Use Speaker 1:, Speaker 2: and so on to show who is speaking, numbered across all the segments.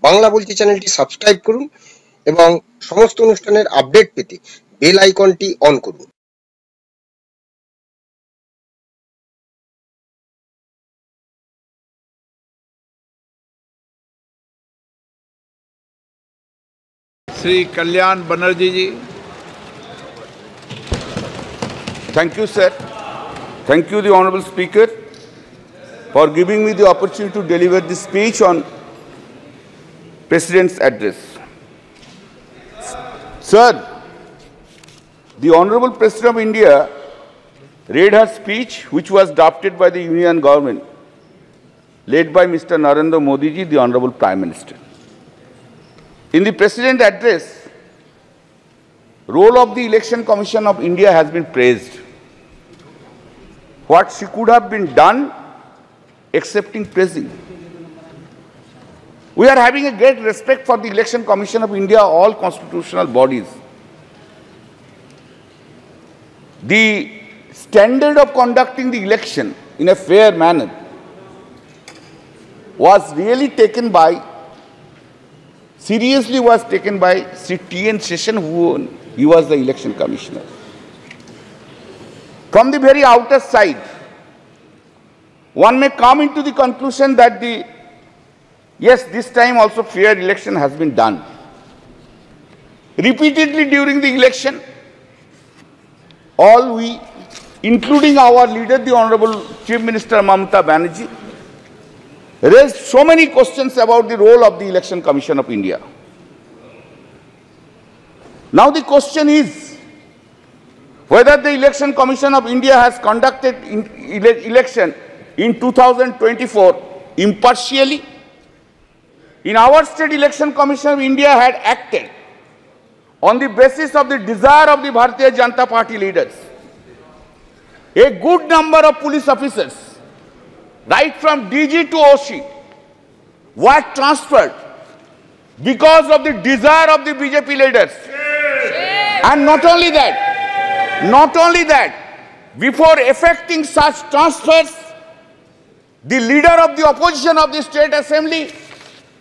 Speaker 1: বাংলা বলছি চ্যানেলটি সাবস্ক্রাইব করুন এবং সমস্ত অনুষ্ঠানের আপডেট পেতে বেল আইকনটি অন করুন।
Speaker 2: श्री कल्याण बनर्जी जी।
Speaker 3: Thank you, sir. Thank you, the Honorable Speaker, for giving me the opportunity to deliver this speech on President's address. Sir, the Honorable President of India read her speech, which was drafted by the Union government, led by Mr. Narendra Modi ji, the Honorable Prime Minister. In the President address, role of the Election Commission of India has been praised. What she could have been done, excepting praising. We are having a great respect for the Election Commission of India, all constitutional bodies. The standard of conducting the election in a fair manner was really taken by Sri T.N. Seshan, he was the election commissioner. From the very outer side, one may come into the conclusion that yes, this time also fair election has been done. Repeatedly during the election, all we, including our leader, the Honorable Chief Minister Mamata Banerjee, raised so many questions about the role of the Election Commission of India. Now the question is whether the Election Commission of India has conducted election in 2024 impartially. In our state, Election Commission of India had acted on the basis of the desire of the Bharatiya Janata Party leaders. A good number of police officers, right from DG to OC, were transferred because of the desire of the BJP leaders. And not only that, before effecting such transfers, the leader of the opposition of the state assembly,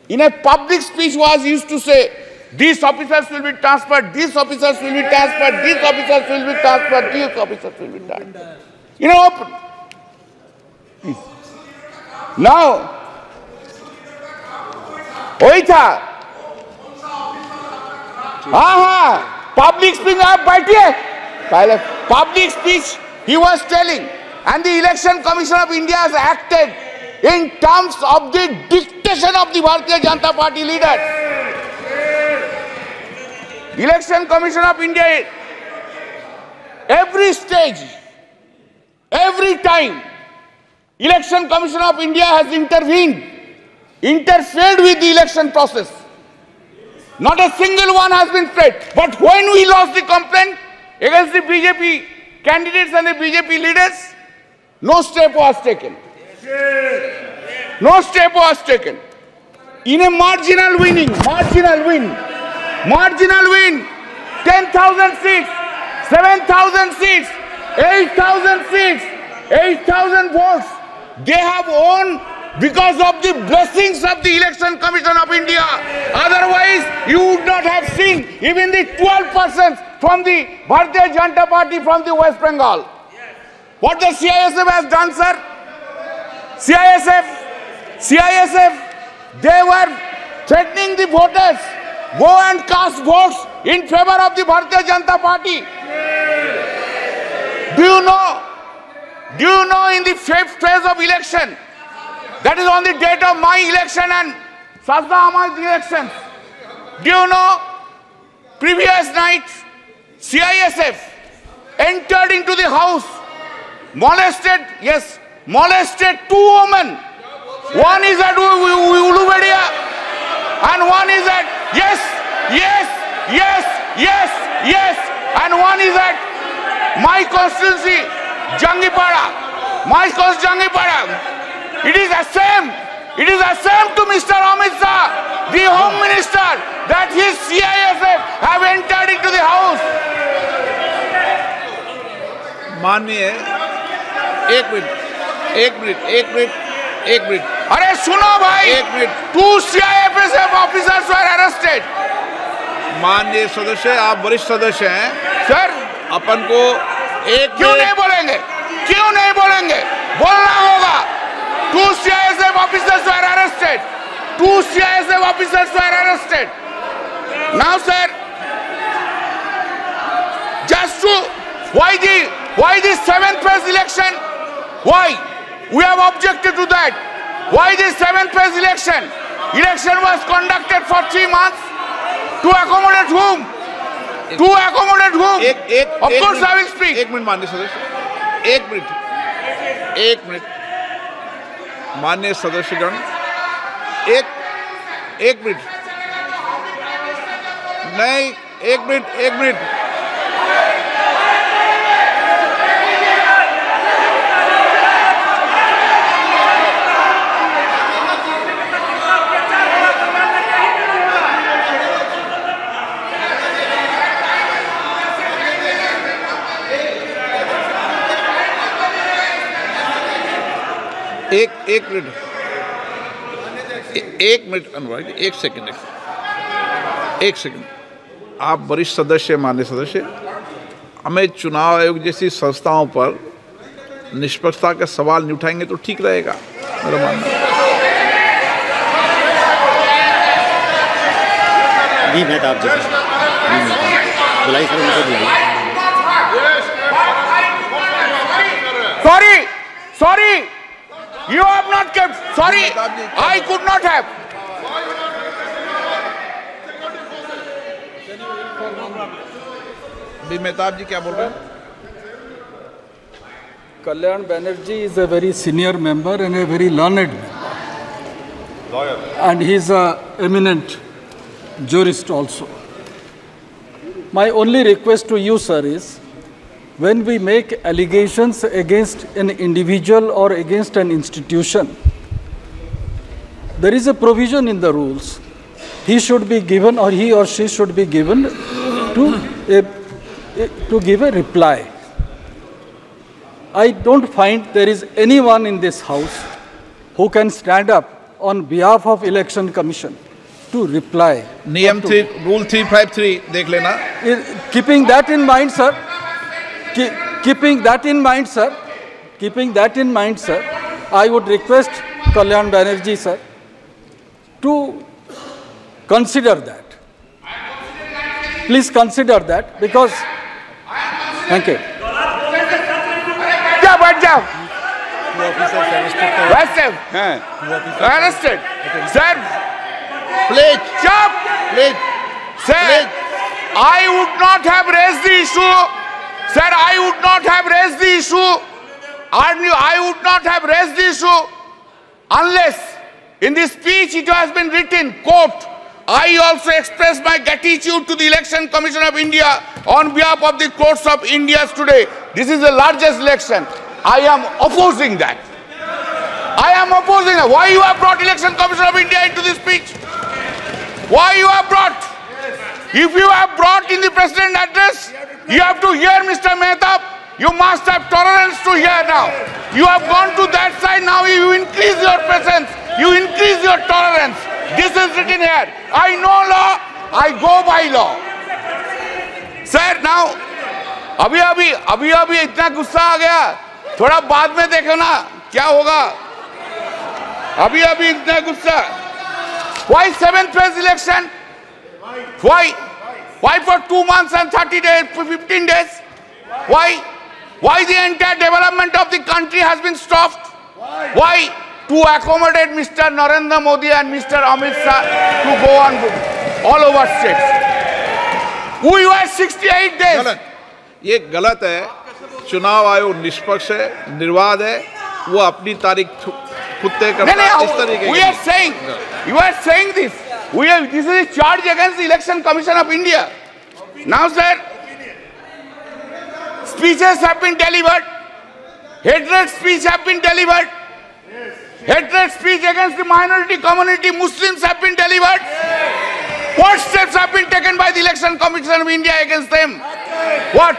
Speaker 3: in a public speech, was used to say, these officers will be transferred, these officers will be transferred, these officers will be transferred, these officers will be transferred. You know, now, oitha, public speech, public speech, he was telling, and the Election Commission of India has acted in terms of the dictation of the Bharatiya Janata Party leaders. Election Commission of India, every stage, every time, Election Commission of India has interfered with the election process. Not a single one has been paid. But when we lost the complaint against the BJP candidates and the BJP leaders, no step was taken. No step was taken. In a marginal win, 10,000 seats, 7,000 seats, 8,000 seats, 8,000 votes, they have won because of the blessings of the Election Commission of India. Otherwise, you would not have seen even the 12% from the Bharatiya Janata Party from the West Bengal. What the CISF has done, sir? CISF, they were threatening the voters, go and cast votes in favor of the Bharatiya Janata Party. Do you know in the fifth phase of election, that is on the date of my election and Sajda Ahmad's elections, do you know, previous night, CISF entered into the house, molested two women. One is at Ulubedia and one is at, yes, and one is at my constituency, Jangipara. It is a shame to Mr. Amit Shah, the Home Minister, that his CISF have entered into the house.
Speaker 2: माननीय एक minute
Speaker 3: अरे सुनो भाई,
Speaker 2: एक minute.
Speaker 3: 2 CIFSF officers were arrested.
Speaker 2: माननीय सदस्य, आप वरिष्ठ सदस्य हैं
Speaker 3: सर,
Speaker 2: अपन को एक
Speaker 3: क्यों नहीं बोलेंगे? क्यों नहीं बोलेंगे? बोलना होगा। 2 CISF officers were arrested. 2 CISF officers were arrested. Now, sir, just to why the 7th phase election? Why? We have objected to that. Why the 7th phase election? Election was conducted for 3 months. To accommodate whom? To accommodate whom? Of course I will speak.
Speaker 2: एक minute माननीय सदस्य, एक minute माननीय सदस्यगण, एक minute नहीं, एक minute एक minute अनुराग, एक सेकंड, आप वरिष्ठ सदस्य, माननीय सदस्य, हमें चुनाव आयोग जैसी संस्थाओं पर निष्पक्षता के सवाल नहीं उठाएंगे तो ठीक रहेगा, मेरा मानना है।
Speaker 4: मेहताब जी बुलाई सर, उनको बुलाई।
Speaker 3: Sorry, you have not kept. Sorry, I could not have.
Speaker 2: Mehtab जी क्या बोल रहे हैं?
Speaker 5: Kalyan Banerjee is a very senior member and a very learned lawyer, and he is an eminent jurist also. My only request to you, sir, is when we make allegations against an individual or against an institution, there is a provision in the rules. He should be given, or he or she should be given to give a reply. I don't find there is anyone in this house who can stand up on behalf of Election Commission to reply.
Speaker 2: नियम rule 353 देख लेना।
Speaker 5: Keeping that in mind, sir, I would request Kalyan Banerjee, sir, to consider that. Please consider that, because, thank you.
Speaker 3: Arrested. Sir,
Speaker 2: please
Speaker 3: sir, I would not have raised the issue. Sir, I would not have raised the issue. I would not have raised the issue unless in this speech it has been written, quote, I also express my gratitude to the Election Commission of India on behalf of the courts of India today. This is the largest election. I am opposing that. Why you have brought Election Commission of India into this speech? Why you have brought? If you have brought in the President address, you have to hear Mr. Mehtab. You must have tolerance to hear now. You have gone to that side, now you increase your presence. You increase your tolerance. This is written here. I know law, I go by law. Sir, now, अभी इतना गुस्सा आ गया, थोड़ा बाद में देखो ना क्या होगा. अभी इतना गुस्सा. Why 7th phase election? Why for 2 months and 30 days, 15 days? Why the entire development of the country has been stopped? Why? To accommodate Mr. Narendra Modi and Mr. Amit Shah to go on all over states. We were 68 days.
Speaker 2: ये गलत है. चुनाव आयोग निष्पक्ष है, निर्वाध है, वो अपनी तारीख खुद तय करता है. इस तरीके
Speaker 3: we are saying, you are saying this. This is a charge against the Election Commission of India. Now, sir, speeches have been delivered. Hatred speech have been delivered. Hatred speech against the minority community, Muslims have been delivered. What steps have been taken by the Election Commission of India against them? What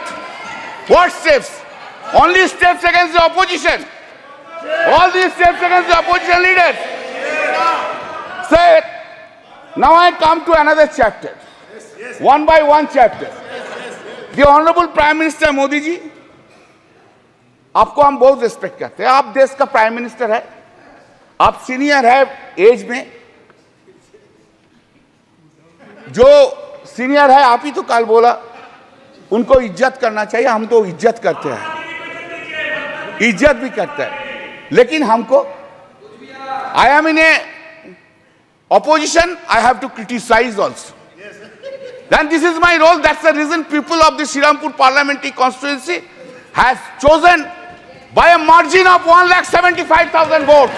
Speaker 3: steps? Only steps against the opposition. All these steps against the opposition leaders. Sir, now I come to another chapter. One by one chapter. The Honorable Prime Minister Modi ji, आपको हम बहुत respect करते हैं. आप देश का prime minister है, आप सीनियर है एज में. जो सीनियर है, आप ही तो कल बोला उनको इज्जत करना चाहिए. हम तो इज्जत करते हैं, इज्जत भी करते हैं, लेकिन हमको I am in A opposition, I have to criticize also. Then this is my role. That's the reason people of the Srirampur parliamentary constituency has chosen by a margin of 1,75,000 votes.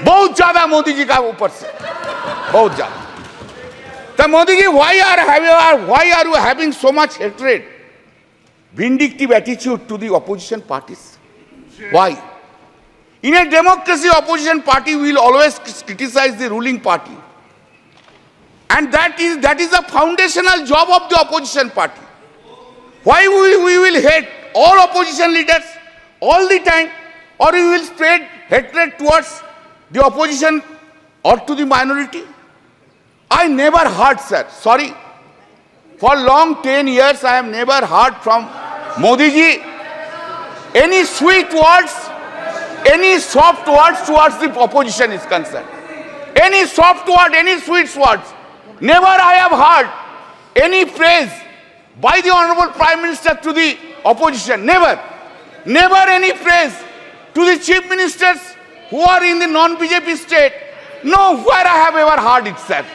Speaker 3: बहुत ज्यादा मोदी जी का ऊपर से, बहुत ज्यादा. तो Modi ji, why are you having so much hatred, vindictive attitude to the opposition parties? Why? In a democracy, opposition party will always criticize the ruling party. And that is the foundational job of the opposition party. Why we will hate all opposition leaders all the time, or we will spread hatred towards the opposition or to the minority? I never heard, sir, sorry, for long 10 years I have never heard from Modi ji any sweet words, any soft words towards the opposition is concerned. Any soft word, any sweet words. Never I have heard any praise by the Honorable Prime Minister to the opposition. Never. Never any praise to the chief ministers who are in the non-BJP state. Nowhere I have ever heard it, sir.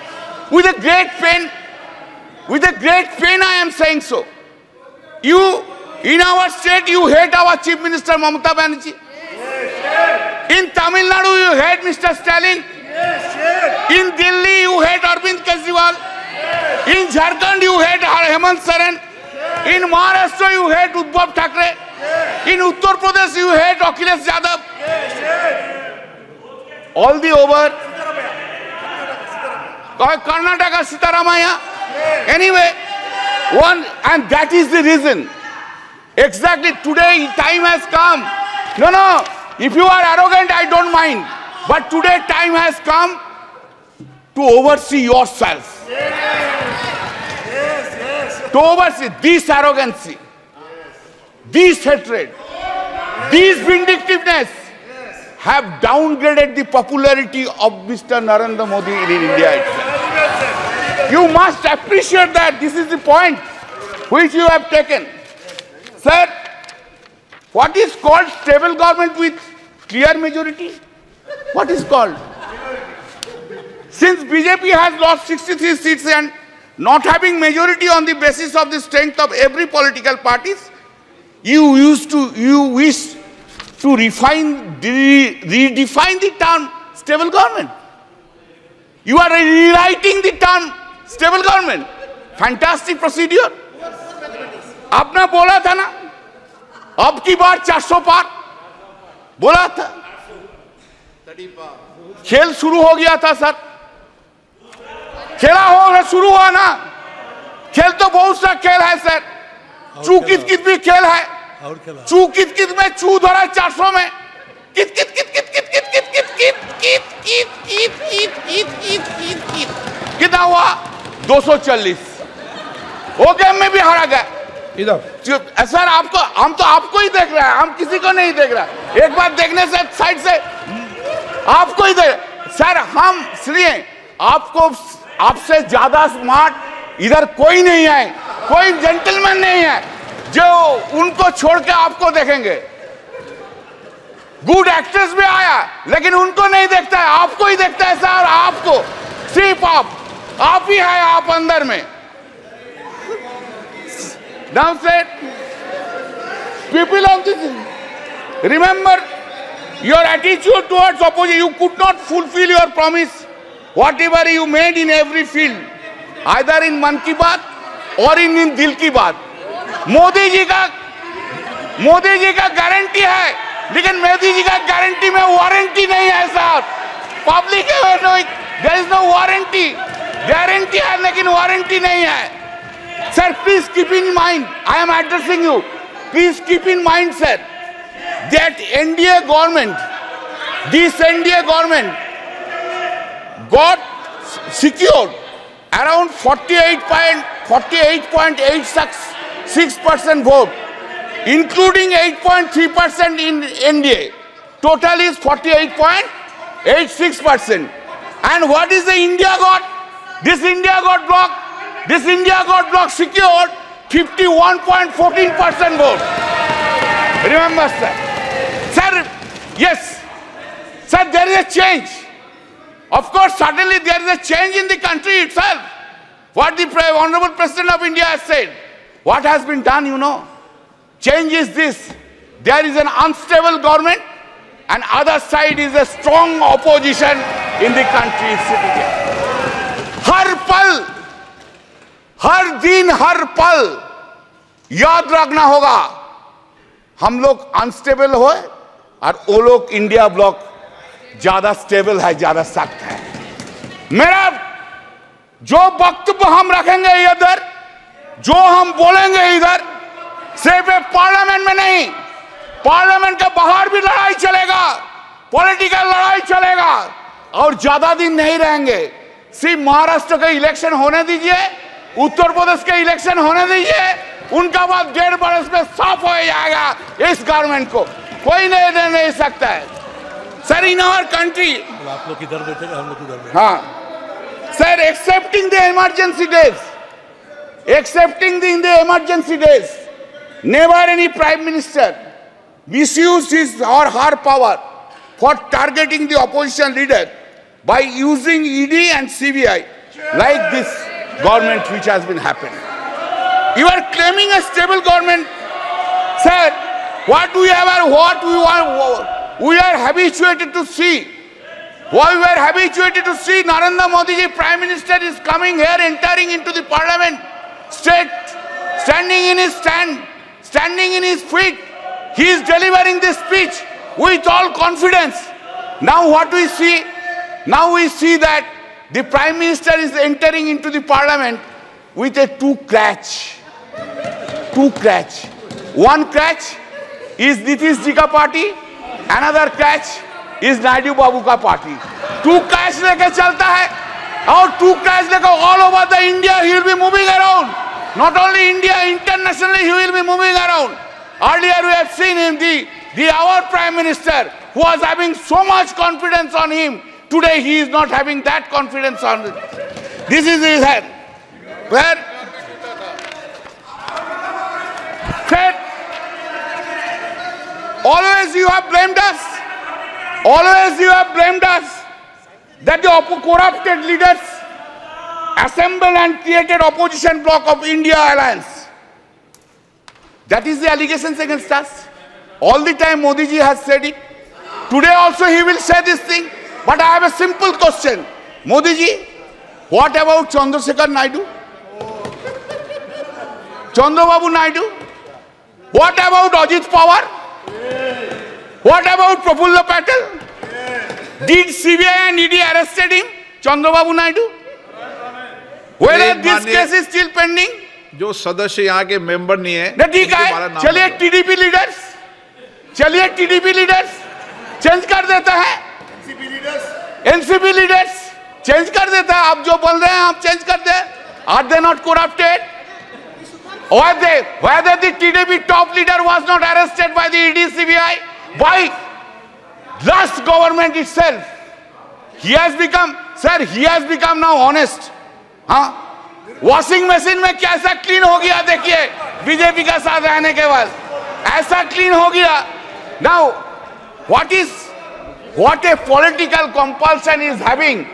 Speaker 3: With a great pain I am saying so. You, in our state, you hate our chief minister Mamata Banerjee. In Tamil Nadu, you hate Mr. Stalin. In Delhi, you hate Arvind Kejriwal. In Jharkhand, you hate Hemant Soren. In Maharashtra, you hate Uddhav Thackeray. In Uttar Pradesh, you hate Akhilesh Yadav. All the over. Karnataka, Sitaramaya. Anyway, and that is the reason. Exactly today, time has come. No. If you are arrogant, I don't mind. But today time has come to oversee yourself. To oversee this arrogancy, this hatred, this vindictiveness have downgraded the popularity of Mr. Narendra Modi in India itself. You must appreciate that. This is the point which you have taken. Sir, what is called stable government with clear majority? What is called? Since BJP has lost 63 seats and not having majority on the basis of the strength of every political parties, you wish to redefine the term stable government. You are rewriting the term stable government. Fantastic procedure. आपने बोला था ना, अब की बार 400 पार बोला था. खेल शुरू हो गया था सर. शुरू हुआ ना. खेल तो बहुत सा खेल है सर. चू कित कित भी खेल है. चू कित कित में चू धरा 400 में. कित कित कित कित कित कित कित कित कित कित कित कित कित कित कित कित कितना हुआ? 240. वो गेम में भी हारा गया. इधर सर आपको, हम तो आपको ही देख रहे हैं, हम किसी को नहीं देख रहा. एक बार देखने से साइड से आपको ही देख. सर हम इसलिए आपको, आपसे ज्यादा स्मार्ट इधर कोई नहीं है, कोई जेंटलमैन नहीं है जो उनको छोड़ के आपको देखेंगे. गुड एक्टर्स भी आया लेकिन उनको नहीं देखता है, आपको ही देखता है सर. आपको सिर्फ आप ही है, आप अंदर में. Now said, people of this, remember your attitude towards opposition. You could not fulfill your promise, whatever you made in every field, either in Mann Ki Baat or in Dil Ki Baat. Modi ji का guarantee है, लेकिन मोदी जी का guarantee में warranty नहीं है साहब. Public there is no warranty. Guarantee है लेकिन वारंटी नहीं है. Sir, please keep in mind, I am addressing you. Please keep in mind, sir, that NDA government this NDA government got secured around 48.86% vote, including 8.3% in NDA. Total is 48.86%. And what is the India got? This India got bloc secured 51.14% vote. Remember, sir. Sir, yes. Sir, there is a change. Of course, suddenly there is a change in the country itself. What the Honorable President of India has said. What has been done, you know? Change is this. There is an unstable government and other side is a strong opposition in the country sitting here. हर पल, हर दिन, हर पल याद रखना होगा हम लोग unstable हो और वो लोग इंडिया ब्लॉक ज्यादा स्टेबल है, ज्यादा सख्त है। मेरा जो वक्तव्य हम रखेंगे इधर, जो हम बोलेंगे इधर, सिर्फ पार्लियामेंट में नहीं, पार्लियामेंट के बाहर भी लड़ाई चलेगा, पॉलिटिकल लड़ाई चलेगा और ज्यादा दिन नहीं रहेंगे। सिर्फ महाराष्ट्र के इलेक्शन होने दीजिए, उत्तर प्रदेश के इलेक्शन होने दीजिए, उनका बाद 1.5 बरस में साफ हो जाएगा इस गवर्नमेंट को, कोई नहीं सकता है। सर, इन आवर कंट्री,
Speaker 4: आप लोग किधर बैठे, हम लोग किधर बैठे?
Speaker 3: हाँ sir, accepting the emergency days, never any prime minister misused his or her power for targeting the opposition leader by using ED and CBI like this government which has been happening. You are claiming a stable government. Sir, what we have, what we want, we are habituated to see. What we are habituated to see, Narendra Modi ji, Prime Minister, is coming here, entering into the Parliament, standing in his stand, standing in his feet. He is delivering this speech with all confidence. Now what we see? Now we see that the Prime Minister is entering into the Parliament with a two crutch. One crutch is Nitish ji ka party, another crutch is Naidu Babu ka party. Two crutch leke chalta hai, और two crutch leke all over the India he will be moving around. Not only India, internationally he will be moving around. Earlier we have seen him, our Prime Minister, who was having so much confidence on him. Today he is not having that confidence on him. This is his head. Where? Always you have blamed us. Always you have blamed us that the corrupted leaders assembled and created opposition bloc of India Alliance. That is the allegations against us. All the time Modi ji has said it. Today also he will say this thing. But I have a simple question. Modi ji, what about Chandrasekhar Naidu? Chandrababu Naidu? What about Ajit Pawar? What about Prafulla Patel? Did CBI and ED arrested him? Chandrababu Naidu? Whether this case is still pending?
Speaker 2: जो सदस्य यहाँ के member नहीं है,
Speaker 3: ठीक है, चलिए TDP leaders change कर देता है, एनसीपी लीडर्स चेंज कर देता है। आप जो बोल रहे हैं आप चेंज कर दे। Are they not corrupted? Whether the TDP top leader was not arrested by the ED CBI, by last government itself, he has become, sir, he has become now honest. हाँ, वॉशिंग मशीन में कैसा clean हो गया देखिए BJP का साथ रहने के बाद, ऐसा क्लीन हो गया। Now, what a political compulsion is having.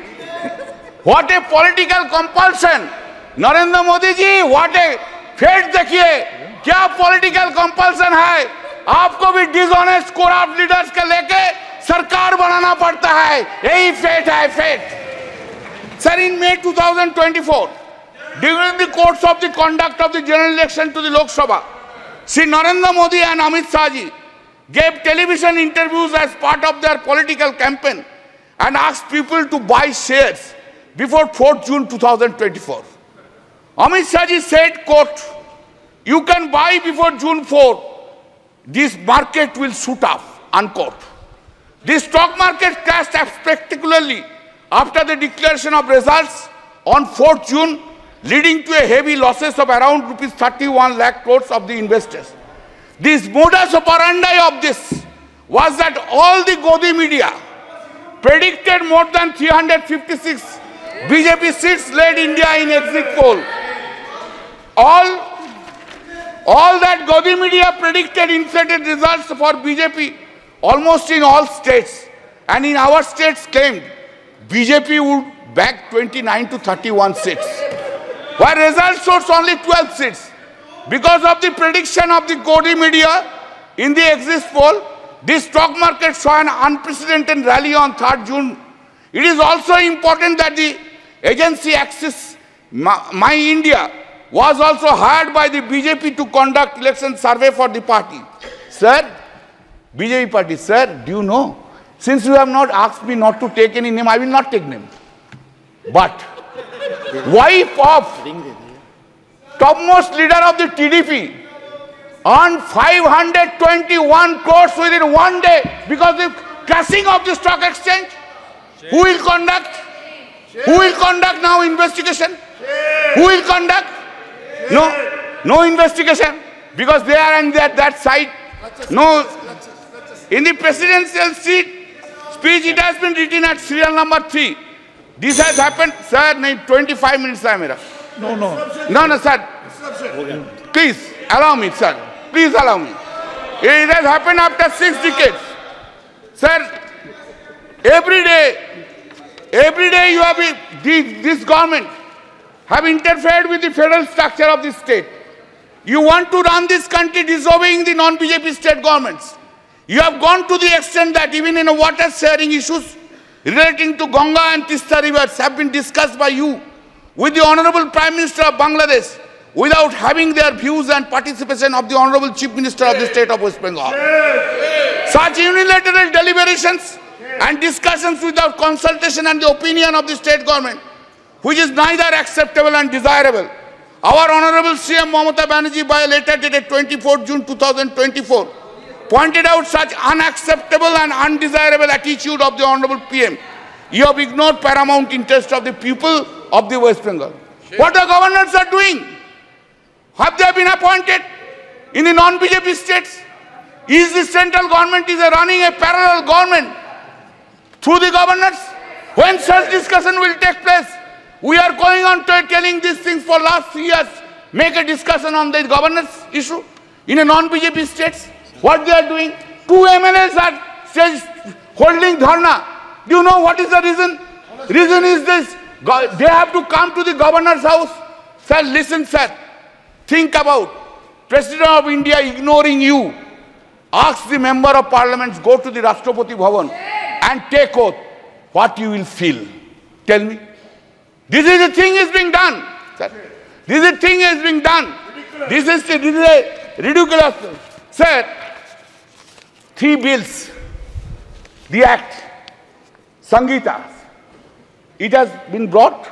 Speaker 3: What a political compulsion. Narendra Modi ji, what a fate देखिए, क्या पॉलिटिकल कंपल्सन है। आपको भी डिसऑनेस्ट करप्ट लीडर्स के लेके सरकार बनाना पड़ता है, यही फेट है, fate. Sir, in May 2024, during the course of the conduct of the general election to the Lok Sabha, Shri Narendra Modi and Amit Shah ji gave television interviews as part of their political campaign and asked people to buy shares before 4th June 2024. Amit Shah ji said, quote, "You can buy before June 4. This market will shoot up," unquote. The stock market crashed spectacularly after the declaration of results on 4th June, leading to a heavy losses of around rupees 31 lakh crores of the investors. This modus operandi of this was that all the Godi media predicted more than 356 BJP seats led India in exit poll. All that Godi media predicted inflated results for BJP almost in all states, and in our states claimed BJP would bag 29 to 31 seats, while results showed only 12 seats. Because of the prediction of the Godi media in the exit poll, this stock market saw an unprecedented rally on 3rd June. It is also important that the agency Axis My India was also hired by the BJP to conduct election survey for the party. Sir, BJP party, sir, do you know? Since you have not asked me not to take any name, I will not take name. But wife of topmost leader of the TDP earned 521 crores within one day because of the crashing of the stock exchange. Who will conduct? Who will conduct now investigation? Who will conduct? No investigation, because they are on that side. No. In the presidential speech, it has been written at serial number 3. This has happened, sir. 25 minutes, sir. No, sir. Please allow me, sir. Please allow me. It has happened after 6 decades, sir. Every day you have this government have interfered with the federal structure of the state. You want to run this country disobeying the non-BJP state governments. You have gone to the extent that even in water sharing issues relating to Ganga and Tista rivers have been discussed by you with the Honorable Prime Minister of Bangladesh without having their views and participation of the Honorable Chief Minister of the state of West Bengal. Such unilateral deliberations and discussions without consultation and the opinion of the state government, which is neither acceptable and desirable. Our Honorable CM Mamata Banerjee, by a letter dated 24 June 2024, pointed out such unacceptable and undesirable attitude of the Honorable PM. You have ignored paramount interest of the people of the West Bengal. What the governors are doing? Have they been appointed in the non-BJP states? Is the central government running a parallel government through the governors? When such discussion will take place? We are going on to telling these things for last 3 years. Make a discussion on the governance issue in a non-BJP states. What they are doing? 2 MLAs are holding dharna. Do you know what is the reason? Reason is this. They have to come to the governor's house. Sir, listen, sir. Think about President of India ignoring you. Ask the member of parliament, go to the Rashtrapati Bhavan and take oath. What you will feel. Tell me. This is the thing is being done. Sir. This is the thing is being done. This is a ridiculous. Sir, 3 bills. The act. Sangeeta. It has been brought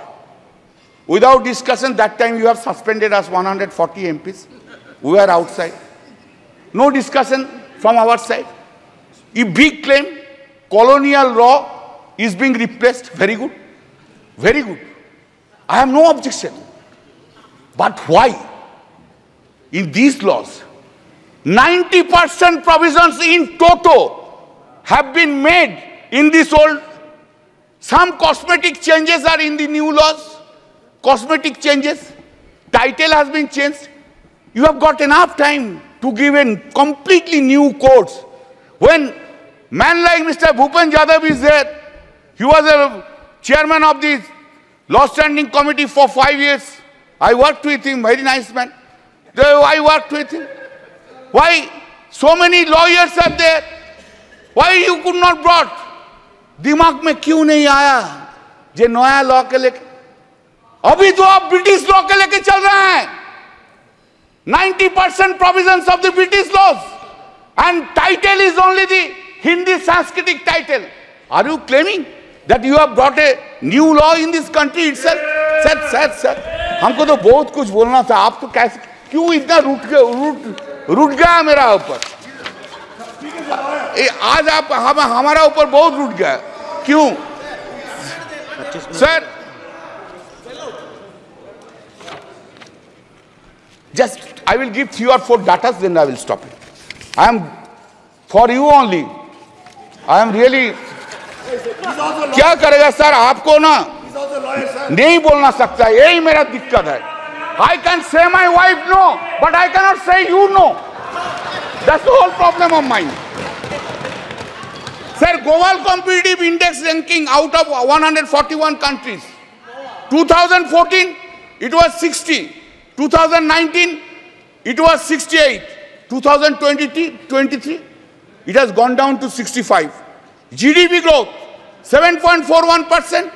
Speaker 3: without discussion. That time you have suspended us 140 MPs. We were outside. No discussion from our side. A big claim, colonial law is being replaced. Very good. Very good. I have no objection. But why? In these laws, 90% provisions in toto have been made in this old. Some cosmetic changes are in the new laws. Cosmetic changes. Title has been changed. You have got enough time to give in completely new codes. When man like Mr. Bhupen Yadav is there, he was a chairman of the Law Standing Committee for 5 years. I worked with him, very nice man. I worked with him. Why so many lawyers are there? Why you could not brought? दिमाग में क्यों नहीं आया जे नया law के लेके? अभी तो आप ब्रिटिश लॉ के लेके चल रहे हैं. 90% provisions of the British laws and title is only the Hindi Sanskritic title. Are you claiming that you have brought a new law in this country itself? Sir हमको तो बहुत कुछ बोलना था. आप तो कैसे क्यों इतना रूठ गया मेरा ऊपर? आज आप हमारा ऊपर बहुत रूठ गया, क्यों sir? Just I will give 3 or 4 data, then I will stop it. I am for you only. I am really. क्या करेगा सर? आपको ना नहीं बोलना सकता, यही मेरा दिक्कत है. I can say my wife no, but I cannot say you no. That's the whole problem of mine. Sir, global competitive index ranking out of 141 countries. 2014, it was 60. 2019, it was 68. 2023, it has gone down to 65. GDP growth, 7.41%,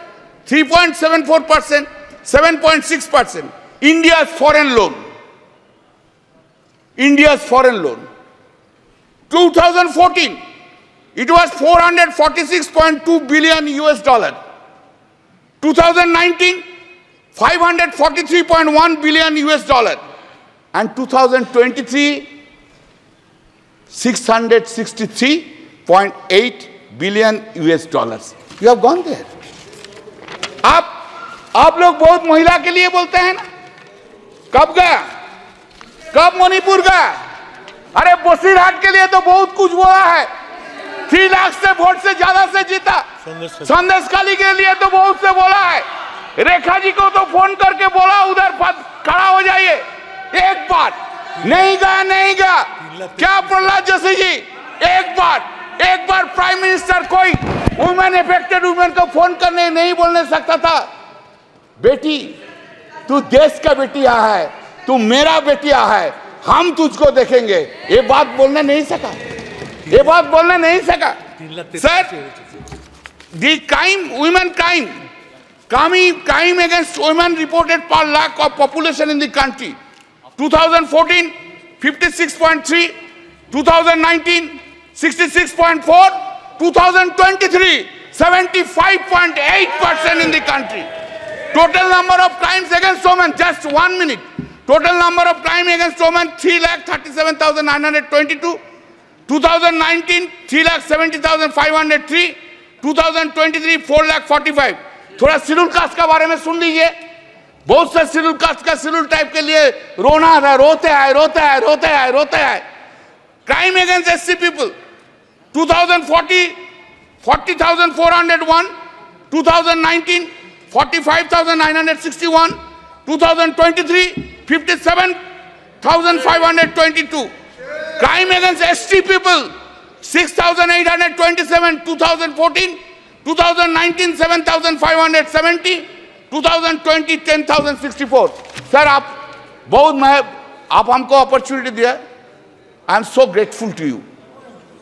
Speaker 3: 3.74%, 7.6%. India's foreign loan. 2014, it was 446.2 billion US dollar. 2019, 543.1 billion US dollar. And 2023, 663.8 billion US dollars. You have gone there. आप लोग बहुत महिला के लिए बोलते हैं ना? कब गया? कब मणिपुर गया? अरे बसीरहाट के लिए तो बहुत कुछ बोला है. 3 लाख से वोट से ज्यादा से जीता. संदेशखाली के लिए तो बहुत से बोला है. रेखा जी को तो फोन करके बोला उधर खड़ा हो जाइए. एक बार नहीं गया. क्या प्रहलाद जोशी जी, एक बार प्राइम मिनिस्टर कोई वुमेन अफेक्टेड वुमेन को फोन करने नहीं बोलने सकता था? बेटी, तू देश का बेटिया है, तू मेरा बेटिया है, हम तुझको देखेंगे. ये बात बोलने नहीं सका. Sir, the women crime against women reported per lakh of population in the country. 2014, 56.3, 2019, 66.4, 2023, 75.8% in the country. Total number of crimes against women, just 1 minute. Total number of crime against women, 3,37,922. 2019, 3,70,503. 2023, 4,45,000. थोड़ा schedule caste का बारे में सुन लीजिए. बहुत से schedule caste का schedule type के लिए रोते हैं. Crime against SC people, 2040, 40,401. 2019, 45,961. 2023, 57,522. Crime against ST people, 6,827. 2014, 2019, 7,570. 2020, 10,064. Sir, आप हमको अपॉर्चुनिटी दिया. I am so grateful to you.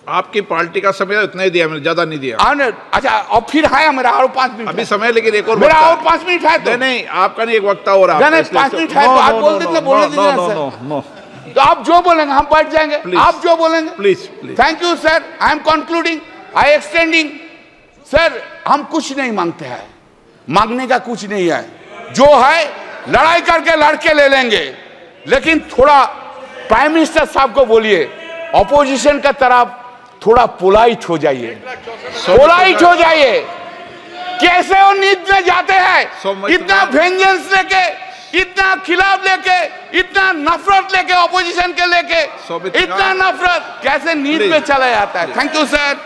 Speaker 2: आपकी पार्टी का समय इतना ही दिया, मैंने ज्यादा नहीं दिया.
Speaker 3: अच्छा, और फिर है मेरा और 5 मिनट
Speaker 2: अभी समय, लेकिन एक और
Speaker 3: मेरा और 5 मिनट है. तो
Speaker 2: नहीं, आपका नहीं, एक वक्ता और आप.
Speaker 3: नहीं, 5 मिनट है तो आप बोल दीजिए. तो आप जो बोलेंगे हम बैठ जाएंगे. आप जो बोलेंगे.
Speaker 2: Please.
Speaker 3: Thank you sir. I am concluding, I extending. Sir, हम कुछ नहीं मांगते हैं, मांगने का कुछ नहीं है. जो है लड़ाई करके लड़के ले लेंगे, लेकिन थोड़ा प्राइम मिनिस्टर साहब को बोलिए, ऑपोजिशन का तरफ थोड़ा पोलाइट हो जाइए. कैसे वो नींद में जाते हैं, इतना वेंजेंस लेके, इतना खिलाफ लेके, इतना नफरत लेके, ऑपोजिशन के लेके, इतना नफरत कैसे नींद में चला जाता है. Thank you sir.